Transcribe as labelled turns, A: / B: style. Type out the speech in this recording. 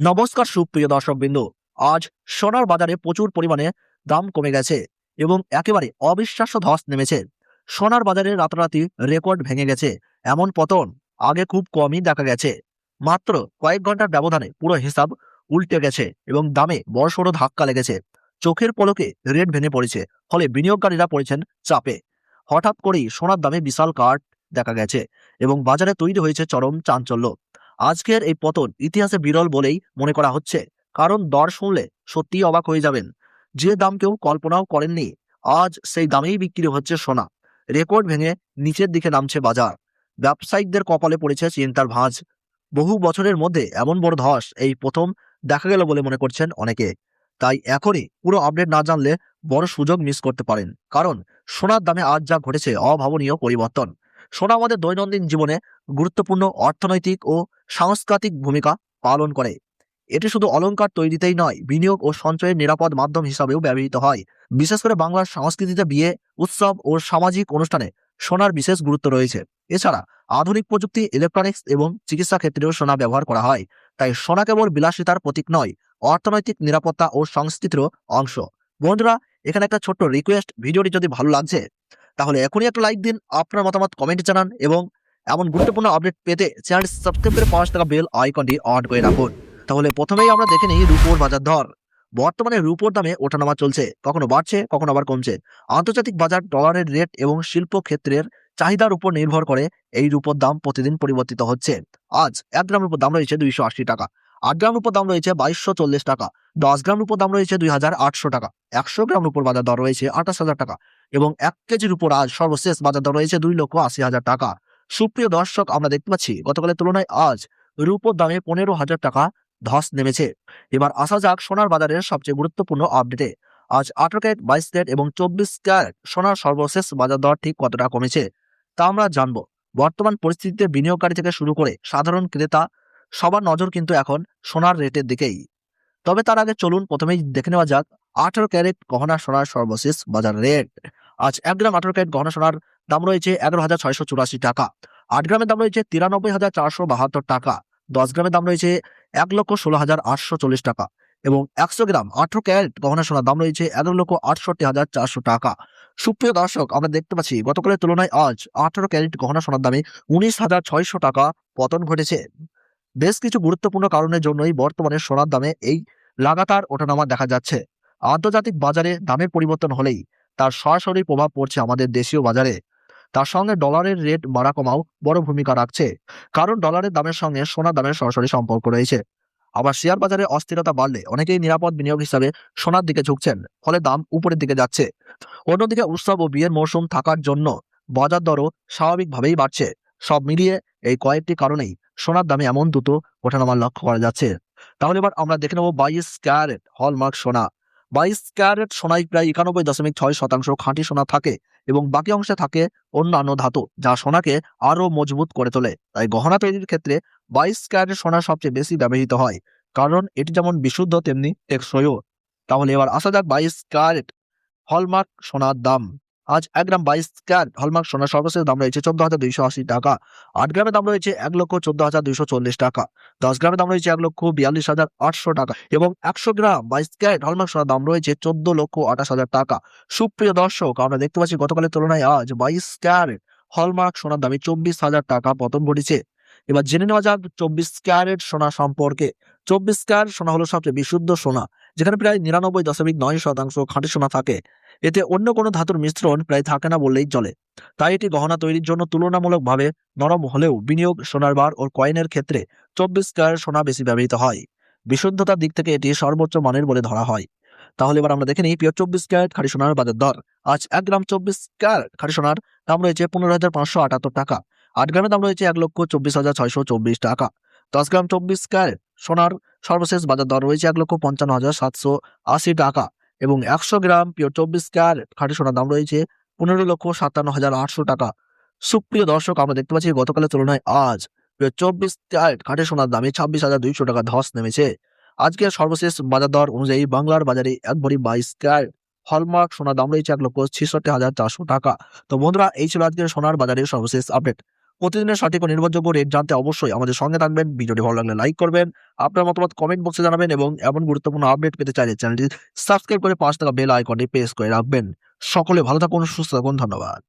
A: নমস্কার সুপ্রিয় দর্শকবৃন্দ। আজ সোনার বাজারে প্রচুর পরিমাণে দাম কমে গেছে এবং একেবারে অবিশ্বাস্য ধস নেমেছে। সোনার বাজারে রাতারাতি রেকর্ড ভেঙে গেছে। এমন পতন আগে খুব কমই দেখা গেছে। মাত্র কয়েক ঘন্টার ব্যবধানে পুরো হিসাব উল্টে গেছে এবং দামে বড়সড় ধাক্কা লেগেছে। চোখের পলকে রেট ভেঙে পড়েছে, ফলে বিনিয়োগকারীরা পড়েছেন চাপে। হঠাৎ করেই সোনার দামে বিশাল কাট দেখা গেছে এবং বাজারে তৈরি হয়েছে চরম চাঞ্চল্য। আজকের এই পতন ইতিহাসে বিরল বলেই মনে করা হচ্ছে, কারণ দর শুনলে সত্যিই অবাক হয়ে যাবেন। যে দাম কেউ কল্পনাও করেননি, আজ সেই দামেই বিক্রি হচ্ছে সোনা। রেকর্ড ভেঙে নিচের দিকে নামছে বাজার। ব্যবসায়িকদের কপালে পড়েছে চিন্তার ভাঁজ। বহু বছরের মধ্যে এমন বড় ধস এই প্রথম দেখা গেল বলে মনে করছেন অনেকে। তাই এখনই পুরো আপডেট না জানলে বড় সুযোগ মিস করতে পারেন, কারণ সোনার দামে আজ যা ঘটেছে অভাবনীয় পরিবর্তন। সোনা আমাদের দৈনন্দিন জীবনে গুরুত্বপূর্ণ অর্থনৈতিক ও সাংস্কৃতিক ভূমিকা পালন করে। এটি শুধু অলংকার তৈরিতেই নয়, বিনিয়োগ ও সঞ্চয়ের নিরাপদ মাধ্যম হিসাবেও ব্যবহৃত হয়। বিশেষ করে বাংলার সংস্কৃতিতে বিয়ে, উৎসব ও সামাজিক অনুষ্ঠানে সোনার বিশেষ গুরুত্ব রয়েছে। এছাড়া আধুনিক প্রযুক্তি, ইলেকট্রনিক্স এবং চিকিৎসা ক্ষেত্রেও সোনা ব্যবহার করা হয়। তাই সোনা কেবল বিলাসিতার প্রতীক নয়, অর্থনৈতিক নিরাপত্তা ও সংস্কৃতিরও অংশ। বন্ধুরা, এখানে একটা ছোট্ট রিকোয়েস্ট, ভিডিওটি যদি ভালো লাগছে তাহলে এখনই একটা লাইক দিন, আপনার মতামত কমেন্টে জানান এবং এমন গুরুত্বপূর্ণ আপডেট পেতে চ্যানেলটি সাবস্ক্রাইব করে পাশে থাকা বেল আইকনটি অন করে রাখুন। তাহলে প্রথমেই আমরা দেখে নিই রুপোর বাজার দর। বর্তমানে রুপোর দামে ওঠানামা চলছে, কখনো বাড়ছে কখনো আবার কমছে। আন্তর্জাতিক বাজার, ডলারের রেট এবং শিল্প ক্ষেত্রের চাহিদার উপর নির্ভর করে এই রুপোর দাম প্রতিদিন পরিবর্তিত হচ্ছে। আজ 1 গ্রাম রুপোর দাম রয়েছে 280 টাকা, 8 গ্রাম রুপোর দাম রয়েছে 2240 টাকা, 10 গ্রাম রুপোর দাম রয়েছে 2800 টাকা, 100 গ্রাম রুপোর বাজার দর রয়েছে 28,000 টাকা এবং 1 কেজির উপর আজ সর্বশেষ বাজার দর রয়েছে 2,80,000 টাকা। সুপ্রিয় দর্শক, আমরা দেখতে পাচ্ছি গতকালের তুলনায় আজ রুপোর দামে 15,000 টাকা ধস নেমেছে। এবার আসা যাক সোনার বাজারের সবচেয়ে গুরুত্বপূর্ণ আপডেটে। আজ 18 ক্যারেট, 22 ক্যারেট এবং 24 ক্যারেট সোনার সর্বশেষ বাজার দর ঠিক কতটা কমেছে তা আমরা জানবো। বর্তমান পরিস্থিতিতে বিনিয়োগকারী থেকে শুরু করে সাধারণ ক্রেতা সবার নজর কিন্তু এখন সোনার রেটের দিকেই। তবে তার আগে চলুন প্রথমেই দেখে নেওয়া যাক 18 ক্যারেট গহনা সোনার সর্বশেষ বাজার রেট। আজ 1 গ্রাম 18 ক্যারেট গহনা সোনার দাম রয়েছে 11,684 টাকা, 8 গ্রামের দাম রয়েছে 93,472 টাকা, 10 গ্রামের দাম রয়েছে 1,16,840 টাকা এবং 100 গ্রাম 18 ক্যারেট গহনা সোনার দাম রয়েছে 11,68,400 টাকা। সুপ্রিয় দর্শক, আমরা দেখতে পাচ্ছি গতকালের তুলনায় আজ 18 ক্যারেট গহনা সোনার দামে 19,600 টাকা পতন ঘটেছে। বেশ কিছু গুরুত্বপূর্ণ কারণের জন্যই বর্তমানে সোনার দামে এই লাগাতার ওঠানামা দেখা যাচ্ছে। আন্তর্জাতিক বাজারে দামের পরিবর্তন হলেই তার সরাসরি প্রভাব পড়ছে আমাদের দেশীয় বাজারে। তার সঙ্গে ডলারের রেট বাড়া কমাও বড় ভূমিকা রাখছে, কারণ ডলারের দামের সঙ্গে সোনার দামের সরাসরি সম্পর্ক রয়েছে। আবার শেয়ার বাজারে অস্থিরতা বাড়লে অনেকেই নিরাপদ বিনিয়োগ হিসাবে সোনার দিকে ঝুঁকছেন, ফলে দাম উপরের দিকে যাচ্ছে। অন্যদিকে উৎসব ও বিয়ের মৌসুম থাকার জন্য বাজার দরও স্বাভাবিকভাবেই বাড়ছে। সব মিলিয়ে এই কয়েকটি কারণেই সোনার দামে এমন দ্রুত ওঠানামা লক্ষ্য করা যাচ্ছে। তাহলে এবার আমরা দেখে নেব 22 ক্যারেট হলমার্ক সোনা। 22 ক্যারেট সোনায় প্রায় 91.6% খাঁটি সোনা থাকে এবং বাকি অংশে থাকে অন্যান্য ধাতু, যা সোনাকে আরো মজবুত করে তোলে। তাই গহনা তৈরির ক্ষেত্রে 22 ক্যারেট সোনা সবচেয়ে বেশি ব্যবহৃত হয়, কারণ এটি যেমন বিশুদ্ধ তেমনি টেকসইও। তাহলে এবার আসা যাক 22 ক্যারেট হলমার্ক সোনার দাম। আজ 1 গ্রাম 22 ক্যারেট হলমার্ক সোনার সর্বশেষ দাম রয়েছে 14,280 টাকা, 8 গ্রামের দাম রয়েছে 1,14,240 টাকা, 10 গ্রামের দাম রয়েছে 1,42,800 টাকা এবং 100 গ্রাম 22 ক্যারেট হলমার্ক সোনার দাম রয়েছে 14,28,000 টাকা। সুপ্রিয় দর্শক, আমরা দেখতে পাচ্ছি গতকালের তুলনায় আজ 22 ক্যারেট হলমার্ক সোনার দামে 24,000 টাকা পতন ঘটেছে। এবার জেনে নেওয়া যাক 24 ক্যারেট সোনা সম্পর্কে। 24 ক্যারেট সোনা হলো সবচেয়ে বিশুদ্ধ সোনা, যেখানে প্রায় 99.9% খাঁটি সোনা থাকে। এতে অন্য কোনো ধাতুর মিশ্রণ প্রায় থাকে না বললেই চলে। তাই এটি গহনা তৈরির জন্য তুলনামূলকভাবে নরম হলেও বিনিয়োগ, সোনার বার ও কয়েনের ক্ষেত্রে 24 ক্যারেট সোনা বেশি ব্যবহৃত হয়। বিশুদ্ধতার দিক থেকে এটি সর্বোচ্চ মানের বলে ধরা হয়। তাহলে এবার আমরা দেখে নিই পিওর 24 ক্যারেট খাঁটি সোনার বাজার দর। আজ 1 গ্রাম 24 ক্যারেট খাঁটি সোনার দাম রয়েছে 15,578 টাকা, 8 গ্রামের দাম রয়েছে 1,24,624 টাকা, 10 গ্রাম 24 ক্যারেট সোনার সর্বশেষ বাজার দর রয়েছে 1,55,780 টাকা এবং 100 গ্রাম পিওর 24 ক্যারেট খাঁটি সোনার দাম রয়েছে 15,57,800 টাকা। সুপ্রিয় দর্শক, আমরা দেখতে পাচ্ছি গতকালের তুলনায় আজ পিওর 24 ক্যারেট খাঁটি সোনার দামে 26,200 টাকা ধস নেমেছে। আজকের সর্বশেষ বাজার দর অনুযায়ী বাংলার বাজারে 1 ভরি 22 ক্যারেট হলমার্ক সোনার দাম রয়েছে 1,66,400 টাকা। তো বন্ধুরা, এই ছিল আজকের সোনার বাজারের সর্বশেষ আপডেট। প্রতিদিনের সঠিক ও নির্ভরযোগ্য রেট জানতে অবশ্যই আমাদের সঙ্গে থাকবেন। ভিডিওটি ভালো লাগলে লাইক করবেন, আপনার মতামত কমেন্ট বক্সে জানাবেন এবং এমন গুরুত্বপূর্ণ আপডেট পেতে চাইলে চ্যানেলটি সাবস্ক্রাইব করে পাশে থাকা বেল আইকনটি প্রেস করে রাখবেন। সকলে ভালো থাকুন, সুস্থ থাকুন। ধন্যবাদ।